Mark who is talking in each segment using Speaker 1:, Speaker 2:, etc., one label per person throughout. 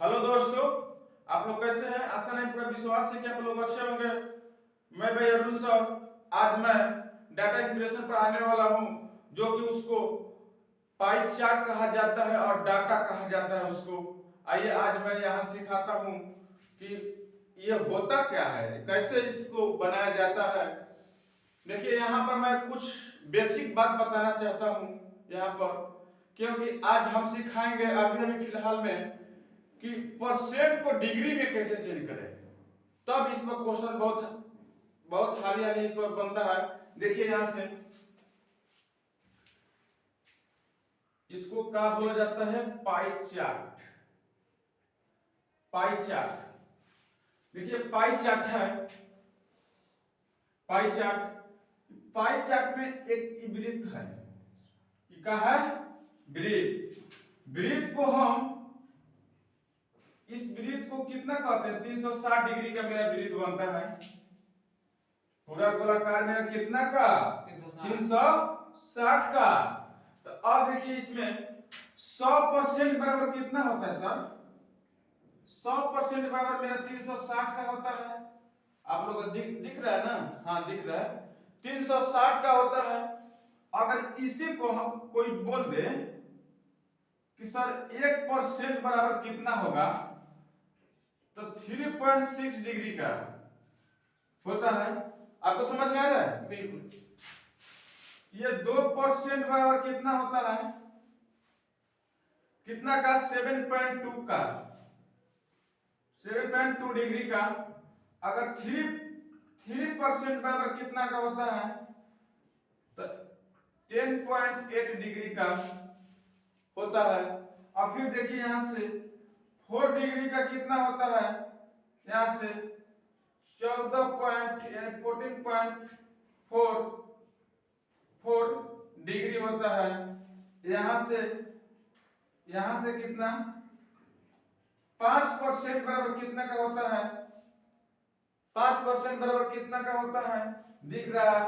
Speaker 1: Hello दोस्तों, आप लोग कैसे हैं? आशा नहीं पूरा विश्वास है कि आप लोग अच्छे होंगे। मैं भाई अरुण सर, आज मैं डाटा इंटीग्रेशन पर आने वाला हूं, जो कि उसको पाई चार्ट कहा जाता है और डाटा कहा जाता है उसको। आइए आज मैं यहाँ सिखाता हूँ कि ये होता क्या है, कैसे इसको बनाया जाता है। देखिए यहाँ पर मैं कुछ बेसिक बात बताना चाहता हूँ यहाँ पर, क्योंकि आज हम सिखाएंगे अभी फिलहाल में कि परसेंट को डिग्री में कैसे चेंज करें। तब इस पर क्वेश्चन बहुत बहुत हाली इस पर बनता है। देखिए यहां से इसको क्या बोला जाता है? Pie chart. पाई चार्ट, देखिए पाई चार्ट है। पाई चार्ट, पाई चार्ट में एक वृत्त है। क्या है? वृत्त। वृत्त को हम इस वृत्त को कितना कहते हैं? 360 डिग्री का मेरा वृत्त बनता है। पूरा गोलाकार मेरा कितना का? 360 का। तो अब देखिए इसमें 100% बराबर कितना होता है सर? 100% बराबर मेरा 360 का होता है। आप लोगों को दिख रहा है ना? हाँ दिख रहा है, 360 का होता है। अगर इसी को हम कोई बोल दे कि सर 1% बराबर कितना होगा, तो 3.6 डिग्री का होता है। आपको समझ में आ रहा है?
Speaker 2: बिल्कुल।
Speaker 1: ये 2% बराबर कितना होता है? कितना का? 7.2 का। 7.2 डिग्री का। अगर 3% बराबर कितना का होता है? तो 10.8 डिग्री का होता है। अब फिर देखिए यहां से 4 डिग्री का कितना होता है? यहां से 14.4 डिग्री होता है। यहां से कितना? 5% बराबर कितना का होता है? 5% बराबर कितना का होता है? दिख रहा है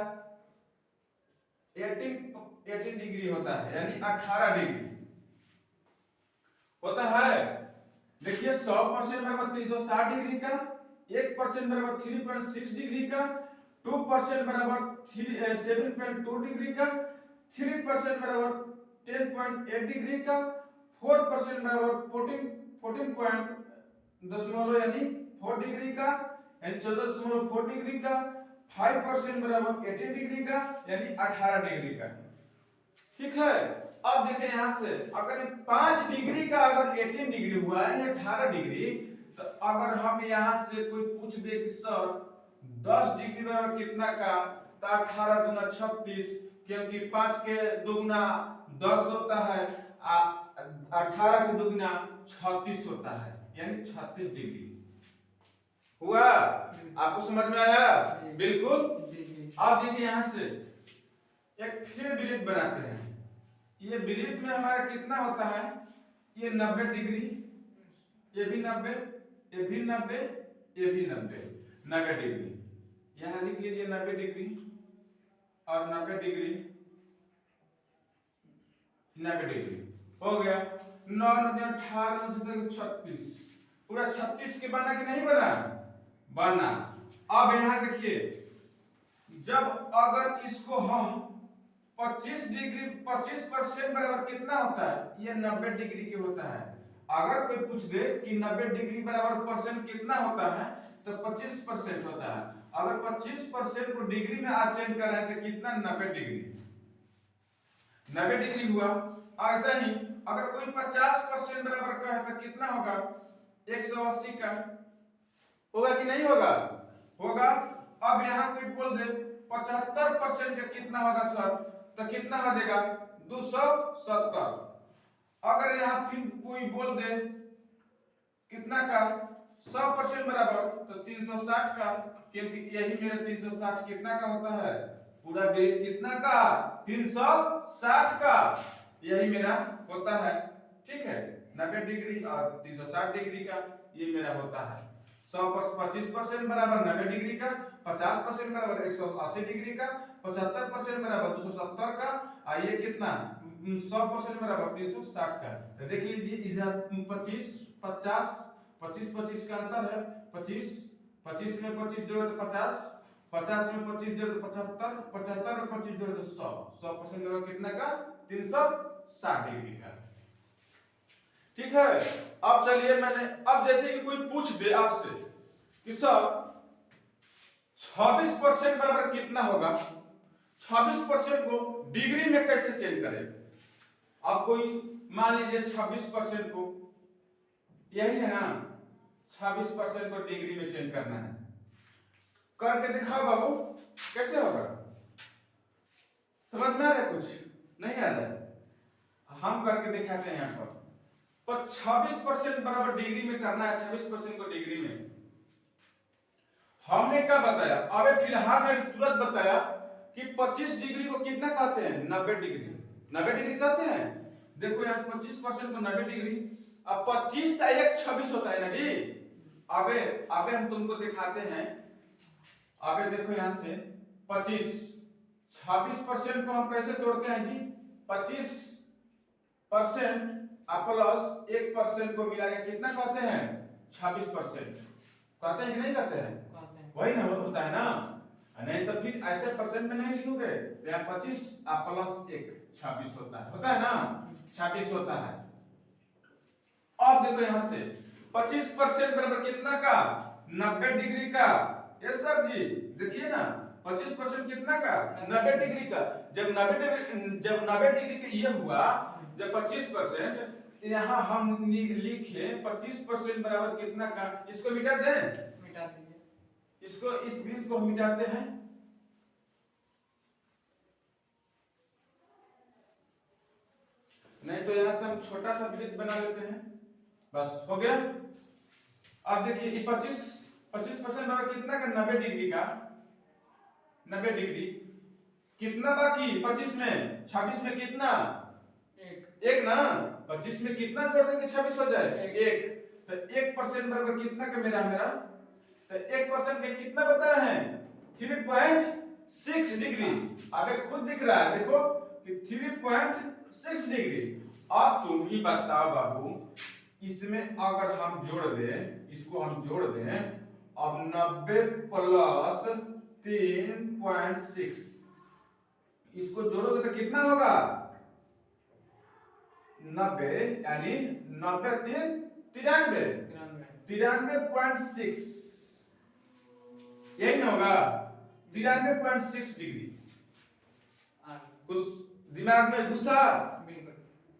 Speaker 1: 18 डिग्री होता है, यानी 18 डिग्री होता है। देखिए 100% बराबर 360 डिग्री का, 1% बराबर 3.6 डिग्री का, 2% बराबर 7.2 डिग्री का, 3% बराबर 10.8 डिग्री का, 4% बराबर 14 यानी 4 डिग्री का, यानी 14.4 डिग्री का, 5% बराबर 18 डिग्री का, यानी 18 डिग्री का। ठीक है। अब देखें यहां से, अगर 5 डिग्री का अगर 18 डिग्री हुआ है या 18 डिग्री, तो अगर हम यहां से कोई पूछ दे कि सर 10 डिग्री बराबर कितना का, तो 18 दूना 36, क्योंकि 5 के दुगुना 10 होता है, 18 के दुगुना 36 होता है, यानी 36 डिग्री हुआ। आपको समझ में आया? बिल्कुल। अब देखिए यहां से एक फिर वृत्त बनाते हैं। ये वृत्त में हमारा कितना होता है? ये 90 डिग्री, ये भी 90, ये भी 90, ये भी 90 डिग्री। यहां लिख लीजिए 90 डिग्री और 90 डिग्री, 90 डिग्री हो गया। 9 9 18 36, पूरा 36 के बना कि नहीं बना? बना। अब यहां देखिए, जब अगर इसको हम 25% बराबर कितना होता है? ये 90 डिग्री की होता है। अगर कोई पूछ दे कि 90 डिग्री बराबर परसेंट कितना होता है, तो 25% होता है। अगर 25% को डिग्री में आज चेंज कर रहे हैं तो कितना? 90 डिग्री। 90 डिग्री हुआ। ऐसा ही अगर कोई 50% बराबर का है तो कितना होगा? 180 का होगा कि नहीं होगा? होगा। अब यहां कोई बोल दे 75% का कितना होगा सर, तो कितना हो जाएगा? 270। अगर यहां फिर कोई बोल दे कितना का? 100% बराबर, तो 360 का, क्योंकि यही मेरा 360 कितना का होता है? पूरा वृत्त कितना का? 360 का, यही मेरा होता है। ठीक है, 90 डिग्री और 360 डिग्री का ये मेरा होता है। 25% बराबर 90 डिग्री का, 50% बराबर 180 डिग्री का, 75% बराबर 270 का, और ये कितना? 100% बराबर 360 का। तो देख लीजिए इधर 25 50 25 25 का अंतर है 25 25 में 25 जोड़ो तो 50 50 में 25 जोड़ो तो 75 75 में 25 जोड़ो तो 100 100% बराबर कितना का 360 डिग्री का। ठीक है। अब चलिए अब जैसे कि कोई पूछ दे आपसे कि सर 26% बराबर कितना होगा, 26% को डिग्री में कैसे चेंज करें। अब कोई मान लीजिए 26% को, यही है ना, 26% को डिग्री में चेंज करना है, करके दिखाओ बाबू कैसे होगा। समझ में आ रहा है? कुछ नहीं आ रहा है, हम करके दिखाते हैं यहाँ पर 26% बराबर डिग्री में करना है। 26% को डिग्री में हमने क्या बताया, अबे फिलहाल में तुरंत बताया कि 25 डिग्री को कितना कहते हैं, 90 डिग्री। 90 डिग्री कहते हैं। देखो यहाँ 25% को 90 डिग्री, अब 25 से 1 26 होता है ना जी। अबे हम तुमको दिखाते हैं। अबे देखो यहाँ से 26% को हम कैसे तोड़ते हैं जी, 25% प्लस 1% को मिला के कितना कहते हैं, 26% कहते हैं कि नहीं कहते हैं? वही ना होता है ना, नहीं तो फिर ऐसे परसेंट में नहीं लिखोगे। यहाँ 25 प्लस 1 26 होता है ना, 26 होता है। अब देखो यहाँ से 25% बराबर कितना का, 90 डिग्री का। यस सर जी, देखिए ना 25% कितना का, 90 डिग्री का। जब 90 डिग्री का ये हुआ, जब 25% यहाँ हम लिखे 25% बराबर कितना का, इसको मिटा दें, मिटा दीजिए इसको, इस वृत्त को हम मिटाते हैं। नहीं तो यहां से हम छोटा सा वृत्त बना लेते हैं, बस हो गया। अब देखिए ये 25% बराबर कितना का, 90 डिग्री का। 90 डिग्री कितना बाकी 25 में, 26 में कितना, एक ना, 25 में कितना जोड़ देंगे 26 हो जाए, एक। तो 1% बराबर कितना का मेरा तो 1% के कितना बताया है, 3.6 डिग्री। अबे खुद दिख रहा है देखो कि 3.6 डिग्री। अब तुम ही बताओ बाबू, इसमें अगर हम जोड़ दें, इसको हम जोड़ दें, अब 90 प्लस 3.6 इसको जोड़ोगे तो कितना होगा, 90 यानी 90 3 93.6, यही ना होगा, 93.6 डिग्री। कुछ दिमाग में घुसा,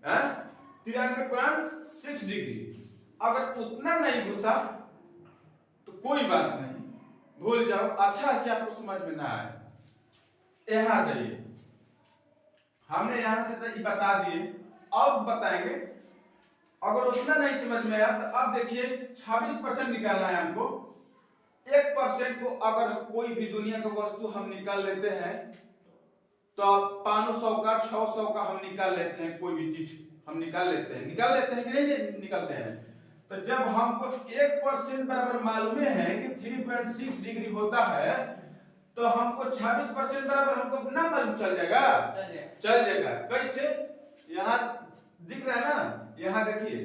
Speaker 1: 93.6 डिग्री। अगर उतना नहीं घुसा तो कोई बात नहीं, भूल जाओ। अच्छा है कि आपको समझ में ना आए। यहाँ आ जाइए, हमने यहां से तो बता दिए, अब बताएंगे अगर उतना नहीं समझ में आया तो अब देखिए 26% निकालना है हमको। 1% को अगर कोई भी दुनिया का वस्तु हम निकाल लेते हैं तो 500 का 600 का हम निकाल लेते हैं, कोई भी चीज हम निकाल लेते हैं कि नहीं निकालते हैं। तो जब हमको 1% बराबर मालूम है कि 3.6 डिग्री होता है, तो हमको 26% बराबर हमको ना मालूम चल जाएगा। कैसे, यहाँ दिख रहा है ना, यहाँ देखिए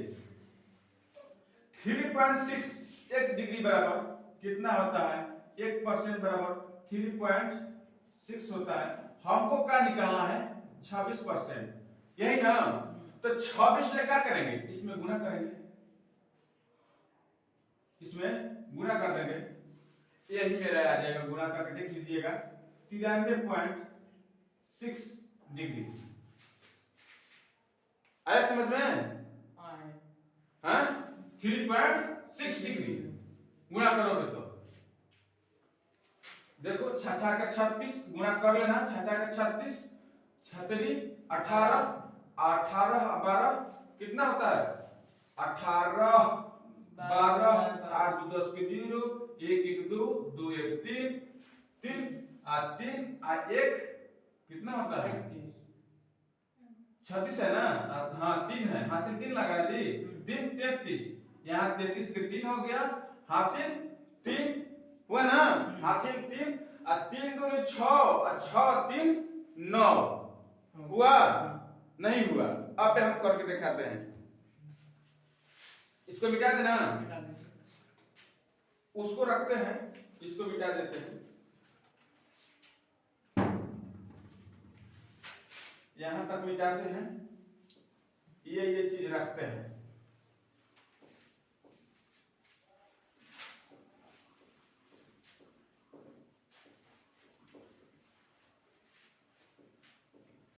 Speaker 1: 3.6 डिग्री बराबर कितना होता है, 1% बराबर 3.6 होता है। हमको क्या निकालना है, 26%, यही ना। तो 26 में क्या करेंगे, इसमें गुना करेंगे, इसमें गुना कर देंगे, यही मेरा आ जाएगा। गुना करके देख लीजिएगा, 93.6 डिग्री आया समझ में? हाँ, 3.6 डिग्री गुना करोगे तो देखो 6 का 36 गुना कर लेना, 6 का 36 36 18 18 12 कितना होता है, 18 12 8 2 10 के 0 1 1 2 2 1 3 3 1 कितना होता है, 36 है ना। हाँ 3 है, हासिल 3 लगा जी, 3 33, यहाँ 33 के 3 हो गया, हासिल 3 हुआ ना, हासिल 3 और 3 दूनी 6 और 6 3 9 हुआ। नहीं हुआ। अब हम करके दिखाते हैं, इसको मिटा देना, उसको रखते हैं, इसको मिटा देते हैं, यहां तक मिटाते हैं, ये चीज रखते हैं।